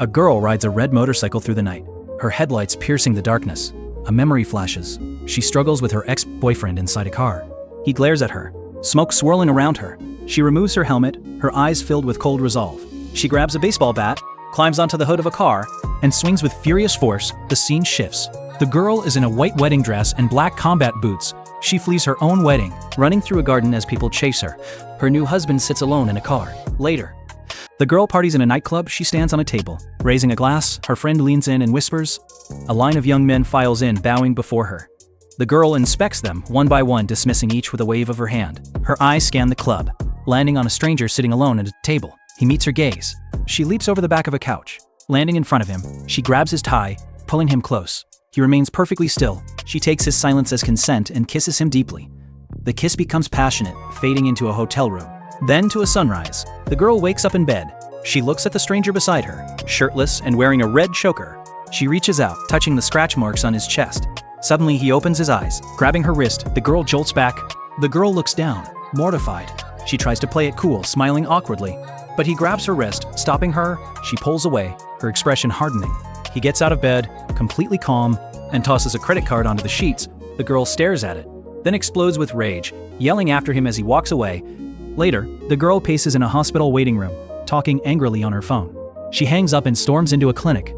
A girl rides a red motorcycle through the night, her headlights piercing the darkness. A memory flashes. She struggles with her ex-boyfriend inside a car. He glares at her, smoke swirling around her. She removes her helmet, her eyes filled with cold resolve. She grabs a baseball bat, climbs onto the hood of a car, and swings with furious force. The scene shifts. The girl is in a white wedding dress and black combat boots. She flees her own wedding, running through a garden as people chase her. Her new husband sits alone in a car. Later, the girl parties in a nightclub. She stands on a table, raising a glass. Her friend leans in and whispers. A line of young men files in, bowing before her. The girl inspects them, one by one, dismissing each with a wave of her hand. Her eyes scan the club, landing on a stranger sitting alone at a table. He meets her gaze. She leaps over the back of a couch. Landing in front of him, she grabs his tie, pulling him close. He remains perfectly still. She takes his silence as consent and kisses him deeply. The kiss becomes passionate, fading into a hotel room. Then to a sunrise. The girl wakes up in bed. She looks at the stranger beside her, shirtless and wearing a red choker. She reaches out, touching the scratch marks on his chest. Suddenly he opens his eyes, grabbing her wrist. The girl jolts back. The girl looks down, mortified. She tries to play it cool, smiling awkwardly. But he grabs her wrist, stopping her. She pulls away, her expression hardening. He gets out of bed, completely calm, and tosses a credit card onto the sheets. The girl stares at it, then explodes with rage, yelling after him as he walks away. Later, the girl paces in a hospital waiting room, talking angrily on her phone. She hangs up and storms into a clinic.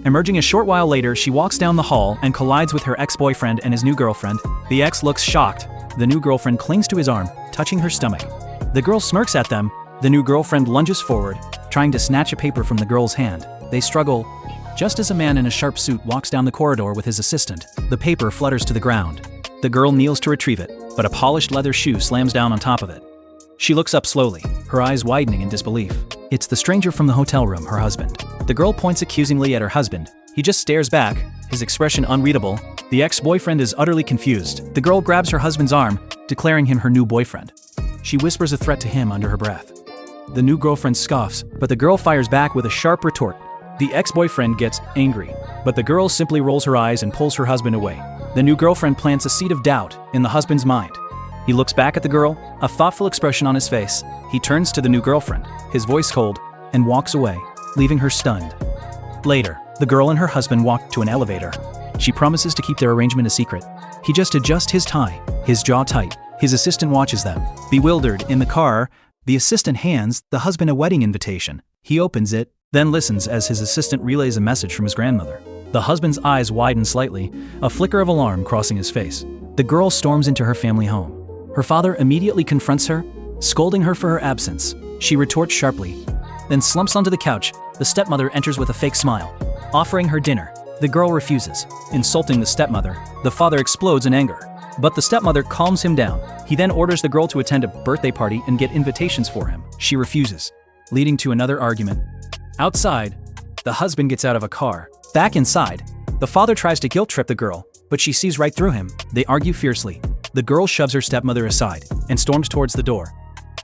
Emerging a short while later, she walks down the hall and collides with her ex-boyfriend and his new girlfriend. The ex looks shocked. The new girlfriend clings to his arm, touching her stomach. The girl smirks at them. The new girlfriend lunges forward, trying to snatch a paper from the girl's hand. They struggle. Just as a man in a sharp suit walks down the corridor with his assistant, the paper flutters to the ground. The girl kneels to retrieve it, but a polished leather shoe slams down on top of it. She looks up slowly, her eyes widening in disbelief. It's the stranger from the hotel room, her husband. The girl points accusingly at her husband. He just stares back, his expression unreadable. The ex-boyfriend is utterly confused. The girl grabs her husband's arm, declaring him her new boyfriend. She whispers a threat to him under her breath. The new girlfriend scoffs, but the girl fires back with a sharp retort. The ex-boyfriend gets angry, but the girl simply rolls her eyes and pulls her husband away. The new girlfriend plants a seed of doubt in the husband's mind. He looks back at the girl, a thoughtful expression on his face. He turns to the new girlfriend, his voice cold, and walks away, leaving her stunned. Later, the girl and her husband walk to an elevator. She promises to keep their arrangement a secret. He just adjusts his tie, his jaw tight. His assistant watches them. Bewildered, in the car, the assistant hands the husband a wedding invitation. He opens it, then listens as his assistant relays a message from his grandmother. The husband's eyes widen slightly, a flicker of alarm crossing his face. The girl storms into her family home. Her father immediately confronts her, scolding her for her absence. She retorts sharply, then slumps onto the couch. The stepmother enters with a fake smile, offering her dinner. The girl refuses, insulting the stepmother. The father explodes in anger, but the stepmother calms him down. He then orders the girl to attend a birthday party and get invitations for him. She refuses, leading to another argument. Outside, the husband gets out of a car. Back inside, the father tries to guilt-trip the girl, but she sees right through him. They argue fiercely. The girl shoves her stepmother aside and storms towards the door.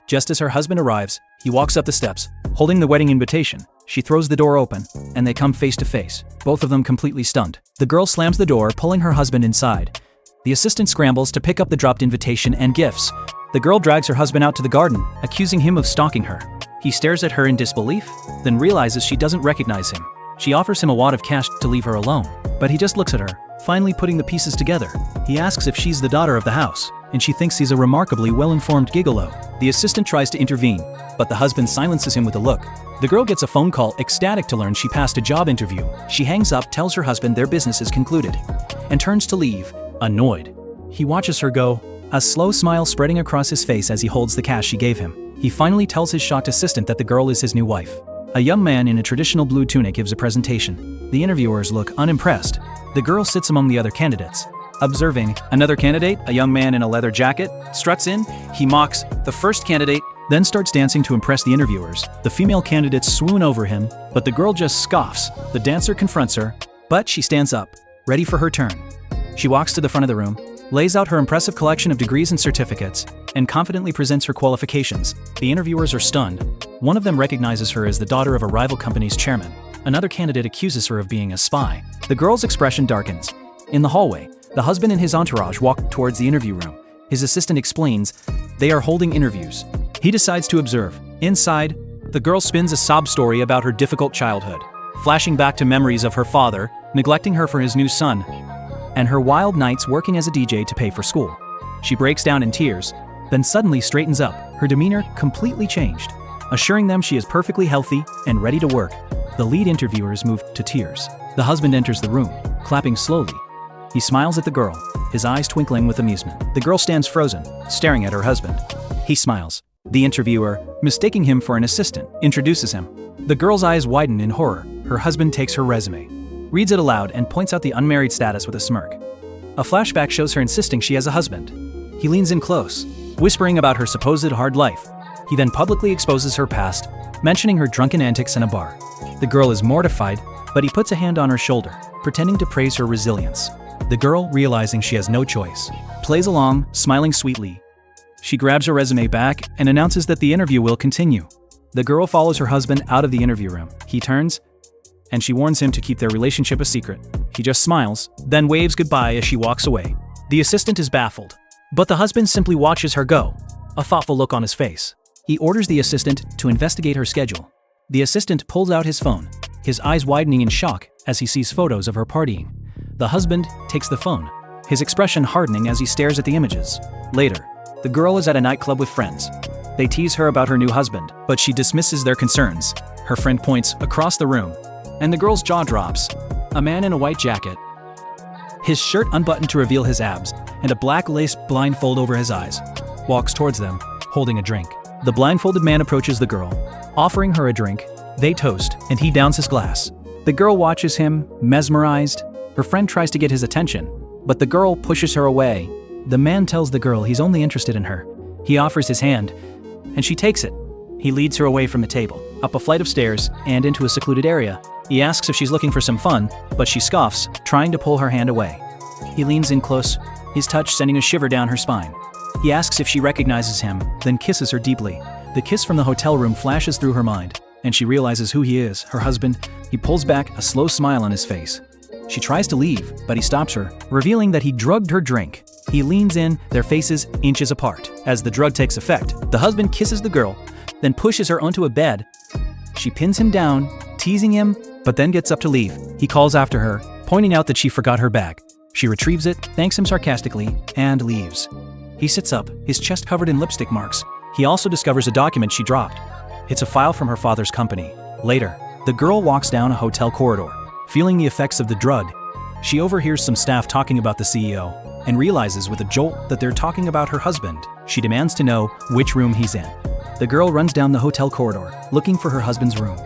Just as her husband arrives, he walks up the steps, holding the wedding invitation. She throws the door open, and they come face to face, both of them completely stunned. The girl slams the door, pulling her husband inside. The assistant scrambles to pick up the dropped invitation and gifts. The girl drags her husband out to the garden, accusing him of stalking her. He stares at her in disbelief, then realizes she doesn't recognize him. She offers him a wad of cash to leave her alone, but he just looks at her, finally putting the pieces together. He asks if she's the daughter of the house, and she thinks he's a remarkably well-informed gigolo. The assistant tries to intervene, but the husband silences him with a look. The girl gets a phone call, ecstatic to learn she passed a job interview. She hangs up, tells her husband their business is concluded, and turns to leave, annoyed. He watches her go, a slow smile spreading across his face as he holds the cash she gave him. He finally tells his shocked assistant that the girl is his new wife. A young man in a traditional blue tunic gives a presentation. The interviewers look unimpressed. The girl sits among the other candidates. Observing another candidate, a young man in a leather jacket, struts in. He mocks the first candidate, then starts dancing to impress the interviewers. The female candidates swoon over him, but the girl just scoffs. The dancer confronts her, but she stands up, ready for her turn. She walks to the front of the room, lays out her impressive collection of degrees and certificates, and confidently presents her qualifications. The interviewers are stunned. One of them recognizes her as the daughter of a rival company's chairman. Another candidate accuses her of being a spy. The girl's expression darkens. In the hallway, the husband and his entourage walk towards the interview room. His assistant explains they are holding interviews. He decides to observe. Inside, the girl spins a sob story about her difficult childhood. flashing back to memories of her father, neglecting her for his new son, and her wild nights working as a DJ to pay for school. She breaks down in tears, then suddenly straightens up, her demeanor completely changed. Assuring them she is perfectly healthy and ready to work, the lead interviewers move to tears. The husband enters the room, clapping slowly. He smiles at the girl, his eyes twinkling with amusement. The girl stands frozen, staring at her husband. He smiles. The interviewer, mistaking him for an assistant, introduces him. The girl's eyes widen in horror. Her husband takes her resume, reads it aloud, and points out the unmarried status with a smirk. A flashback shows her insisting she has a husband. He leans in close, whispering about her supposed hard life. He then publicly exposes her past, mentioning her drunken antics in a bar. The girl is mortified, but he puts a hand on her shoulder, pretending to praise her resilience. The girl, realizing she has no choice, plays along, smiling sweetly. She grabs her resume back and announces that the interview will continue. The girl follows her husband out of the interview room. He turns, and she warns him to keep their relationship a secret. He just smiles, then waves goodbye as she walks away. The assistant is baffled, but the husband simply watches her go, a thoughtful look on his face. He orders the assistant to investigate her schedule. The assistant pulls out his phone, his eyes widening in shock as he sees photos of her partying. The husband takes the phone, his expression hardening as he stares at the images. Later, the girl is at a nightclub with friends. They tease her about her new husband, but she dismisses their concerns. Her friend points across the room, and the girl's jaw drops. A man in a white jacket, his shirt unbuttoned to reveal his abs, and a black lace blindfold over his eyes, walks towards them, holding a drink. The blindfolded man approaches the girl, offering her a drink. They toast, and he downs his glass. The girl watches him, mesmerized. Her friend tries to get his attention, but the girl pushes her away. The man tells the girl he's only interested in her. He offers his hand, and she takes it. He leads her away from the table, up a flight of stairs, and into a secluded area. He asks if she's looking for some fun, but she scoffs, trying to pull her hand away. He leans in close, his touch sending a shiver down her spine. He asks if she recognizes him, then kisses her deeply. The kiss from the hotel room flashes through her mind, and she realizes who he is, her husband. He pulls back, a slow smile on his face. She tries to leave, but he stops her, revealing that he drugged her drink. He leans in, their faces inches apart. As the drug takes effect, the husband kisses the girl, then pushes her onto a bed. She pins him down, teasing him, but then gets up to leave. He calls after her, pointing out that she forgot her bag. She retrieves it, thanks him sarcastically, and leaves. He sits up, his chest covered in lipstick marks. He also discovers a document she dropped. It's a file from her father's company. Later, the girl walks down a hotel corridor, feeling the effects of the drug. She overhears some staff talking about the CEO, and realizes with a jolt that they're talking about her husband. She demands to know which room he's in. The girl runs down the hotel corridor, looking for her husband's room.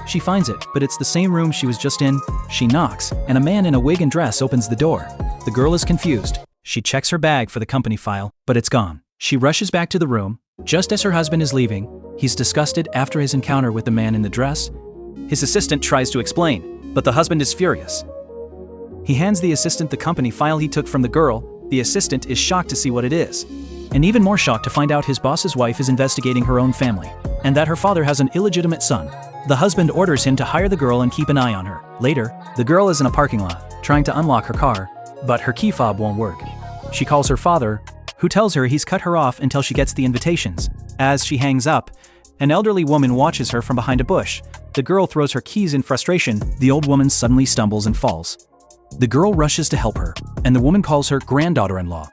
She finds it, but it's the same room she was just in. She knocks, and a man in a wig and dress opens the door. The girl is confused. She checks her bag for the company file, but it's gone. She rushes back to the room. Just as her husband is leaving, he's disgusted after his encounter with the man in the dress. His assistant tries to explain, but the husband is furious. He hands the assistant the company file he took from the girl. The assistant is shocked to see what it is, and even more shocked to find out his boss's wife is investigating her own family, and that her father has an illegitimate son. The husband orders him to hire the girl and keep an eye on her. Later, the girl is in a parking lot, trying to unlock her car, but her key fob won't work. She calls her father, who tells her he's cut her off until she gets the invitations. As she hangs up, an elderly woman watches her from behind a bush. The girl throws her keys in frustration. The old woman suddenly stumbles and falls. The girl rushes to help her, and the woman calls her granddaughter-in-law.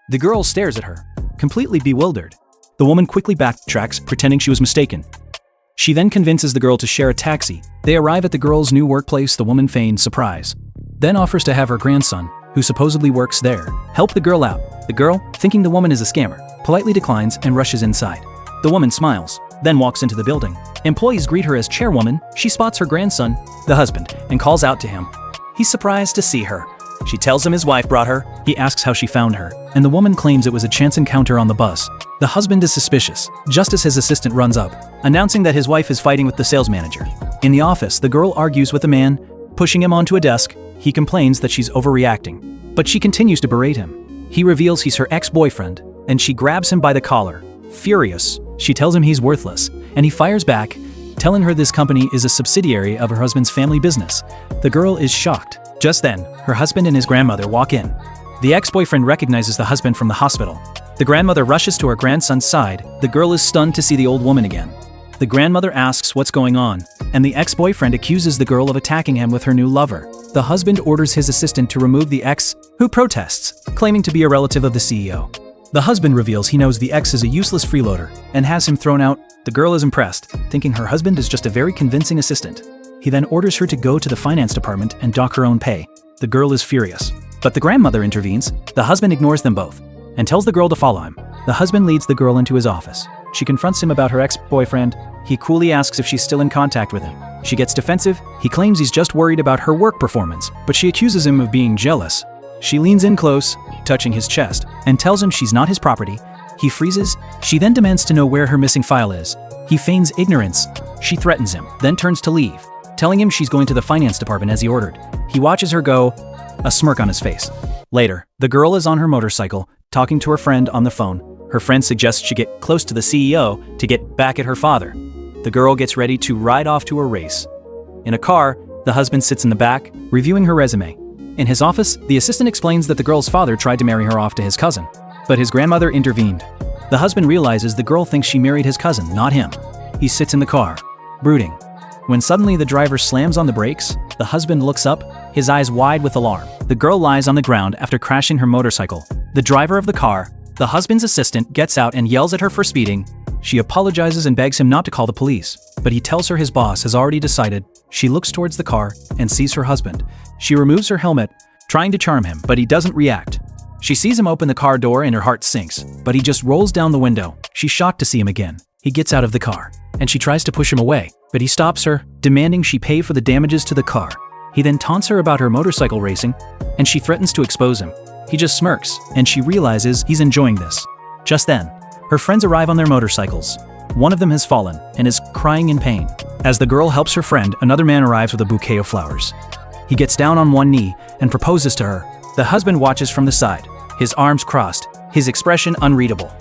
The girl stares at her, completely bewildered. The woman quickly backtracks, pretending she was mistaken. She then convinces the girl to share a taxi. They arrive at the girl's new workplace. The woman feigns surprise, then offers to have her grandson, who supposedly works there, help the girl out. The girl, thinking the woman is a scammer, politely declines and rushes inside. The woman smiles, then walks into the building. Employees greet her as chairwoman. She spots her grandson, the husband, and calls out to him. He's surprised to see her. She tells him his wife brought her. He asks how she found her, and the woman claims it was a chance encounter on the bus. The husband is suspicious, just as his assistant runs up, announcing that his wife is fighting with the sales manager. In the office, the girl argues with the man, pushing him onto a desk. He complains that she's overreacting, but she continues to berate him. He reveals he's her ex-boyfriend, and she grabs him by the collar. Furious, she tells him he's worthless, and he fires back, telling her this company is a subsidiary of her husband's family business. The girl is shocked. Just then, her husband and his grandmother walk in. The ex-boyfriend recognizes the husband from the hospital. The grandmother rushes to her grandson's side. The girl is stunned to see the old woman again. The grandmother asks what's going on, and the ex-boyfriend accuses the girl of attacking him with her new lover. The husband orders his assistant to remove the ex, who protests, claiming to be a relative of the CEO. The husband reveals he knows the ex is a useless freeloader and has him thrown out. The girl is impressed, thinking her husband is just a very convincing assistant. He then orders her to go to the finance department and dock her own pay. The girl is furious, but the grandmother intervenes. The husband ignores them both and tells the girl to follow him. The husband leads the girl into his office. She confronts him about her ex-boyfriend. He coolly asks if she's still in contact with him. She gets defensive. He claims he's just worried about her work performance, but she accuses him of being jealous. She leans in close, touching his chest, and tells him she's not his property. He freezes. She then demands to know where her missing file is. He feigns ignorance. She threatens him, then turns to leave, telling him she's going to the finance department as he ordered. He watches her go, a smirk on his face. Later, the girl is on her motorcycle, talking to her friend on the phone. Her friend suggests she get close to the CEO to get back at her father. The girl gets ready to ride off to a race. In a car, the husband sits in the back, reviewing her resume. In his office, the assistant explains that the girl's father tried to marry her off to his cousin, but his grandmother intervened. The husband realizes the girl thinks she married his cousin, not him. He sits in the car, brooding. When suddenly the driver slams on the brakes, the husband looks up, his eyes wide with alarm. The girl lies on the ground after crashing her motorcycle. The driver of the car, the husband's assistant, gets out and yells at her for speeding. She apologizes and begs him not to call the police, but he tells her his boss has already decided. She looks towards the car and sees her husband. She removes her helmet, trying to charm him, but he doesn't react. She sees him open the car door and her heart sinks, but he just rolls down the window. She's shocked to see him again. He gets out of the car, and she tries to push him away, but he stops her, demanding she pay for the damages to the car. He then taunts her about her motorcycle racing, and she threatens to expose him. He just smirks, and she realizes he's enjoying this. Just then, her friends arrive on their motorcycles. One of them has fallen and is crying in pain. As the girl helps her friend, another man arrives with a bouquet of flowers. He gets down on one knee and proposes to her. The husband watches from the side, his arms crossed, his expression unreadable.